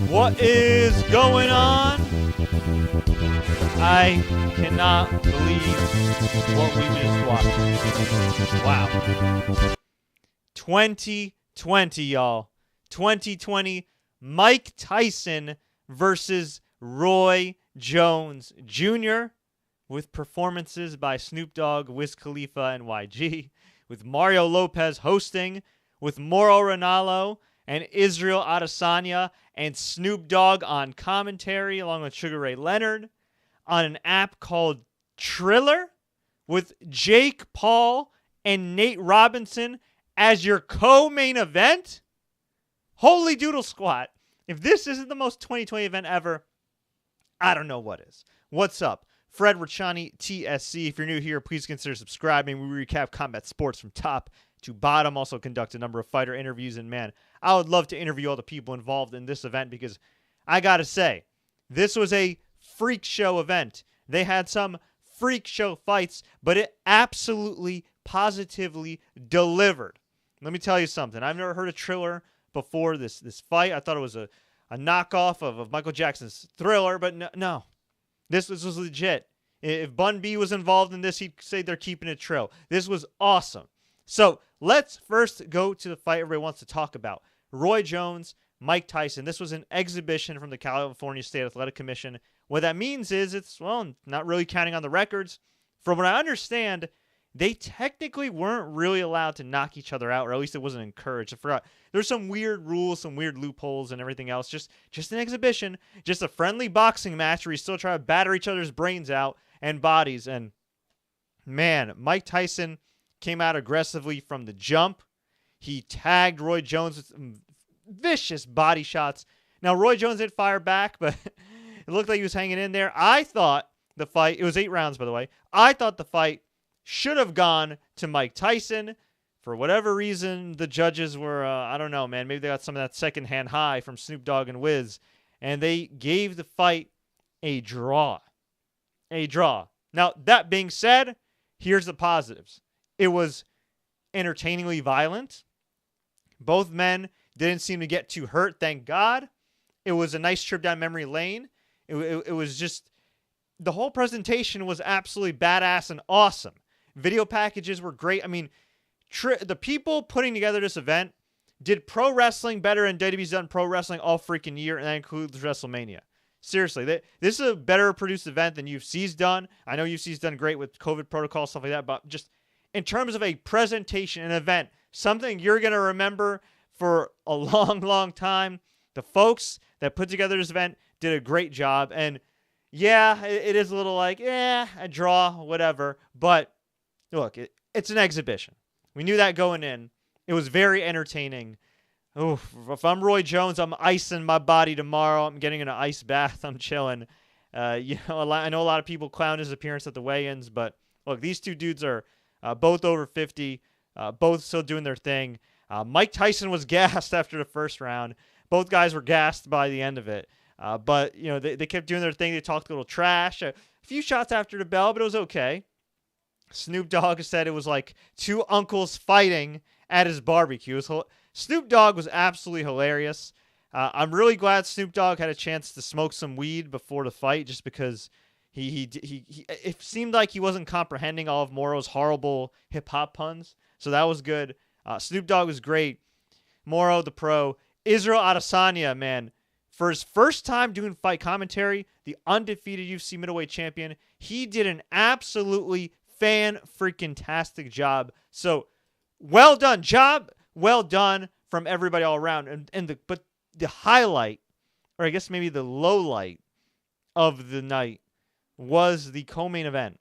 What is going on? I cannot believe what we just watched. Wow. 2020, y'all. 2020, Mike Tyson versus Roy Jones Jr. with performances by Snoop Dogg, Wiz Khalifa, and YG, with Mario Lopez hosting, with Mauro Ranallo and Israel Adesanya and Snoop Dogg on commentary, along with Sugar Ray Leonard, on an app called Triller, with Jake Paul and Nate Robinson as your co-main event? Holy doodle squat. If this isn't the most 2020 event ever, I don't know what is. What's up? Fred Richani, TSC. If you're new here, please consider subscribing. We recap combat sports from top to bottom. Also conduct a number of fighter interviews. And man, I would love to interview all the people involved in this event because I got to say, this was a freak show event. They had some freak show fights, but it absolutely, positively delivered. Let me tell you something. I've never heard of Triller before this fight. I thought it was a knockoff of Michael Jackson's Thriller, but no. This was legit. If Bun B was involved in this, he'd say they're keeping it trill. This was awesome. So let's first go to the fight everybody wants to talk about. Roy Jones, Mike Tyson. This was an exhibition from the California State Athletic Commission. What that means is it's, well, not really counting on the records. From what I understand, they technically weren't really allowed to knock each other out, or at least it wasn't encouraged. I forgot. There's some weird rules, some weird loopholes and everything else. Just an exhibition, just a friendly boxing match where you still try to batter each other's brains out and bodies. And man, Mike Tyson came out aggressively from the jump. He tagged Roy Jones with some vicious body shots. Now, Roy Jones did fire back, but it looked like he was hanging in there. I thought the fight, it was 8 rounds, by the way. I thought the fight should have gone to Mike Tyson. For whatever reason, the judges were, I don't know, man. Maybe they got some of that secondhand high from Snoop Dogg and Wiz. And they gave the fight a draw. A draw. Now, that being said, here's the positives. It was entertainingly violent. Both men didn't seem to get too hurt, thank God. It was a nice trip down memory lane. It was just, the whole presentation was absolutely badass and awesome. Video packages were great. I mean, the people putting together this event did pro wrestling better than WWE's done pro wrestling all freaking year, and that includes WrestleMania. Seriously, this is a better produced event than UFC's done. I know UFC's done great with COVID protocol, stuff like that, but just in terms of a presentation, an event, something you're going to remember for a long, long time, the folks that put together this event did a great job. And yeah, it is a little like, a draw, whatever. But look, it's an exhibition. We knew that going in. It was very entertaining. Oof, if I'm Roy Jones, I'm icing my body tomorrow. I'm getting in an ice bath. I'm chilling. I know a lot of people clown his appearance at the weigh-ins, but look, these two dudes are both over 50, both still doing their thing. Mike Tyson was gassed after the first round. Both guys were gassed by the end of it. But, they kept doing their thing. They talked a little trash. A few shots after the bell, but it was okay. Snoop Dogg said it was like two uncles fighting at his barbecue. Snoop Dogg was absolutely hilarious. I'm really glad Snoop Dogg had a chance to smoke some weed before the fight, just because he it seemed like he wasn't comprehending all of Moro's horrible hip-hop puns. So that was good. Snoop Dogg was great. Moro, the pro. Israel Adesanya, man, for his first time doing fight commentary, the undefeated UFC middleweight champion, he did an absolutely fan-freaking-tastic job. So, well done. Job well done from everybody all around. But the highlight, or I guess maybe the low light of the night, was the co-main event,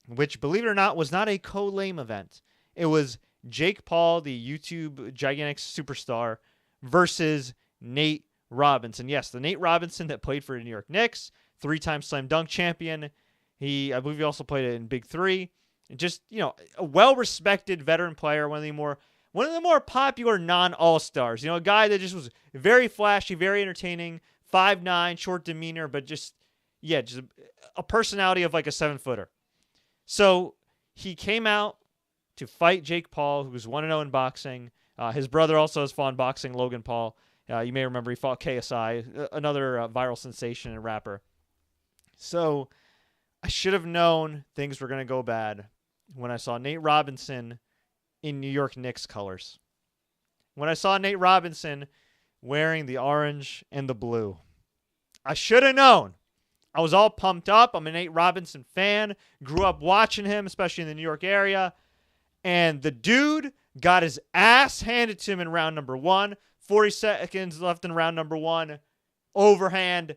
which, believe it or not, was not a co-lame event. It was Jake Paul, the YouTube gigantic superstar, versus Nate Robinson. Yes, the Nate Robinson that played for the New York Knicks, 3-time slam dunk champion. I believe he also played in Big Three. Just, a well-respected veteran player, one of the more popular non-all-stars. A guy that just was very flashy, very entertaining, 5'9", short demeanor, but just a personality of like a 7-footer. So he came out to fight Jake Paul, who was 1-0 in boxing. His brother also has fought in boxing, Logan Paul. You may remember he fought KSI, another viral sensation and rapper. So I should have known things were going to go bad when I saw Nate Robinson in New York Knicks colors. When I saw Nate Robinson wearing the orange and the blue. I should have known. I was all pumped up. I'm a Nate Robinson fan. Grew up watching him, especially in the New York area. And the dude got his ass handed to him in round number 1. 40 seconds left in round number 1. Overhand,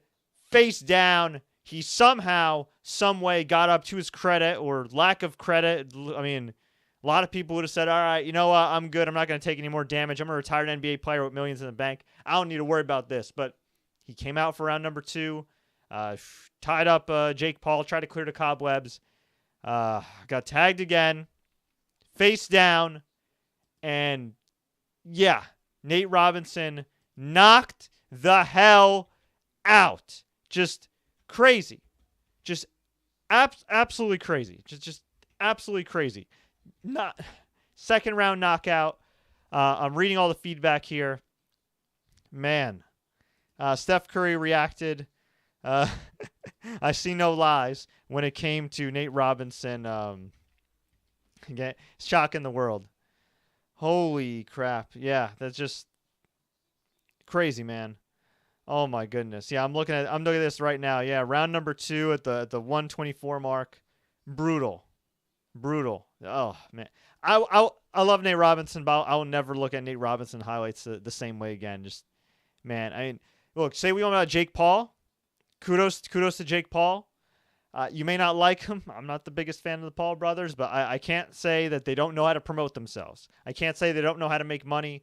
face down. He somehow, some way got up to his credit or lack of credit. I mean, a lot of people would have said, all right, you know what? I'm good. I'm not going to take any more damage. I'm a retired NBA player with millions in the bank. I don't need to worry about this. But he came out for round number 2, tied up Jake Paul, tried to clear the cobwebs, got tagged again, face down, and yeah, Nate Robinson knocked the hell out. Just crazy. Just absolutely crazy. Just absolutely crazy. Not second round knockout. I'm reading all the feedback here. Man. Steph Curry reacted. I see no lies when it came to Nate Robinson. Again, shocking the world. Holy crap. Yeah, that's just crazy, man. Oh my goodness. Yeah, I'm looking at this right now. Yeah, round number 2 at the 124 mark. Brutal. Oh man. I love Nate Robinson, but I will never look at Nate Robinson highlights the same way again. Just man, I mean, look, say we want about Jake Paul. Kudos to Jake Paul. You may not like him. I'm not the biggest fan of the Paul brothers, but I can't say that they don't know how to promote themselves. I can't say they don't know how to make money.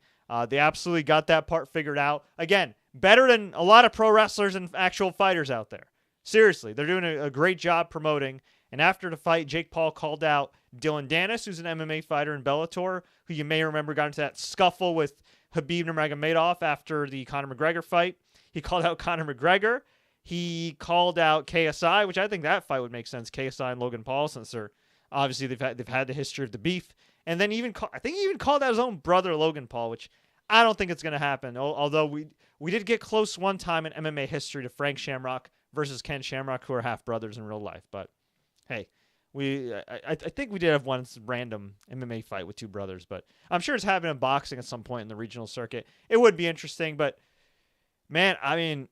They absolutely got that part figured out. Again, better than a lot of pro wrestlers and actual fighters out there. Seriously, they're doing a great job promoting. And after the fight, Jake Paul called out Dylan Dennis, who's an MMA fighter in Bellator, who you may remember got into that scuffle with Khabib Nurmagomedov after the Conor McGregor fight. He called out Conor McGregor. He called out KSI, which I think that fight would make sense. KSI and Logan Paul, since they're obviously they've had the history of the beef. And then I think he even called out his own brother Logan Paul, which I don't think it's going to happen. Although we did get close one time in MMA history to Frank Shamrock versus Ken Shamrock, who are half brothers in real life. But hey, I think we did have one random MMA fight with two brothers, but I'm sure it's happening in boxing at some point in the regional circuit. It would be interesting, but man, I mean,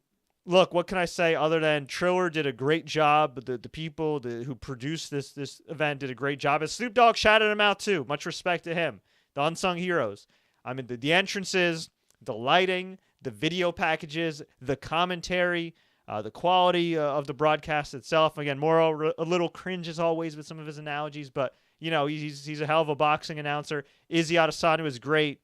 look, what can I say other than Triller did a great job. The people who produced this event did a great job. And Snoop Dogg shouted him out too. Much respect to him. The unsung heroes. I mean, the entrances, the lighting, the video packages, the commentary, the quality of the broadcast itself. Again, Moro a little cringe as always with some of his analogies, but you know he's a hell of a boxing announcer. Izzy Adesanya was great.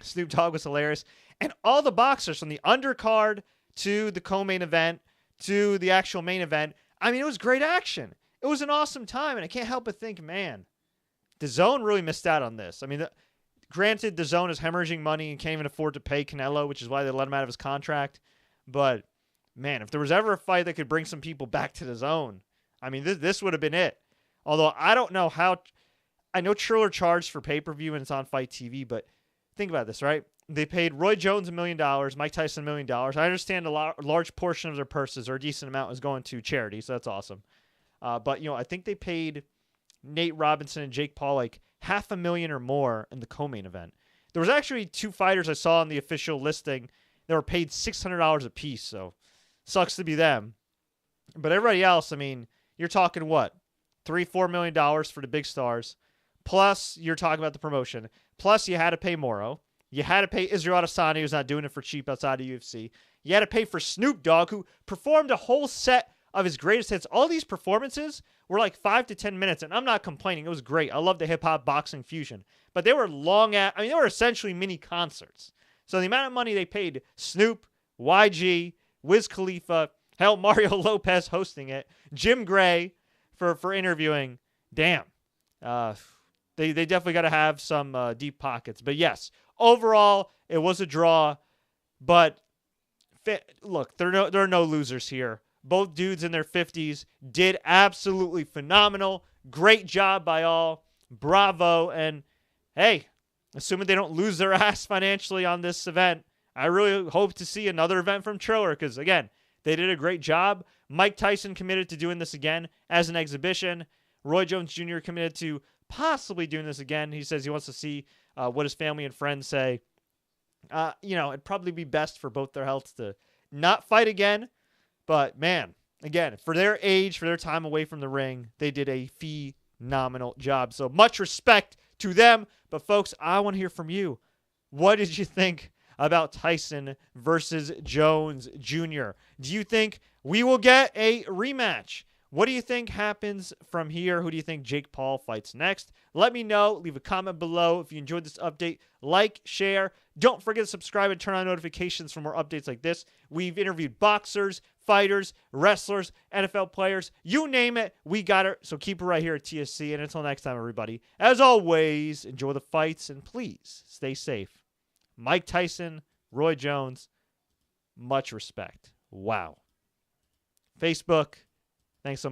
Snoop Dogg was hilarious, and all the boxers from the undercard to the co-main event to the actual main event. I mean, it was great action. It was an awesome time, and I can't help but think, man, DAZN really missed out on this. I mean, granted, DAZN is hemorrhaging money and can't even afford to pay Canelo, which is why they let him out of his contract. But man, if there was ever a fight that could bring some people back to DAZN, I mean, this would have been it. Although I don't know how. I know Triller charged for pay-per-view and it's on Fight TV, but think about this, right? They paid Roy Jones $1 million, Mike Tyson $1 million. I understand a large portion of their purses, or a decent amount, is going to charity, so that's awesome. But you know, I think they paid Nate Robinson and Jake Paul like $500,000 or more in the co-main event. There was actually two fighters I saw on the official listing that were paid $600 a piece, so sucks to be them. But everybody else, I mean, you're talking what? $3-4 million for the big stars. Plus, you're talking about the promotion. Plus, you had to pay Moro. You had to pay Israel Adesanya, who's not doing it for cheap outside of UFC. You had to pay for Snoop Dogg, who performed a whole set of his greatest hits. All these performances were like 5 to 10 minutes, and I'm not complaining. It was great. I love the hip-hop boxing fusion. But they were they were essentially mini concerts. So the amount of money they paid Snoop, YG, Wiz Khalifa, hell, Mario Lopez hosting it, Jim Gray for interviewing, damn. They definitely got to have some deep pockets. But yes, overall, it was a draw. But look, there are no losers here. Both dudes in their 50s did absolutely phenomenal. Great job by all. Bravo. And hey, assuming they don't lose their ass financially on this event, I really hope to see another event from Triller because, again, they did a great job. Mike Tyson committed to doing this again as an exhibition. Roy Jones Jr. committed to possibly doing this again. He says he wants to see what his family and friends say. It'd probably be best for both their healths to not fight again. But, man, again, for their age, for their time away from the ring, they did a phenomenal job. So much respect to them. But, folks, I want to hear from you. What did you think about Tyson versus Jones Jr.? Do you think we will get a rematch? What do you think happens from here? Who do you think Jake Paul fights next? Let me know. Leave a comment below if you enjoyed this update. Like, share. Don't forget to subscribe and turn on notifications for more updates like this. We've interviewed boxers, fighters, wrestlers, NFL players. You name it, we got it. So keep it right here at TSC. And until next time, everybody, as always, enjoy the fights and please stay safe. Mike Tyson, Roy Jones, much respect. Wow. Facebook, thanks so much.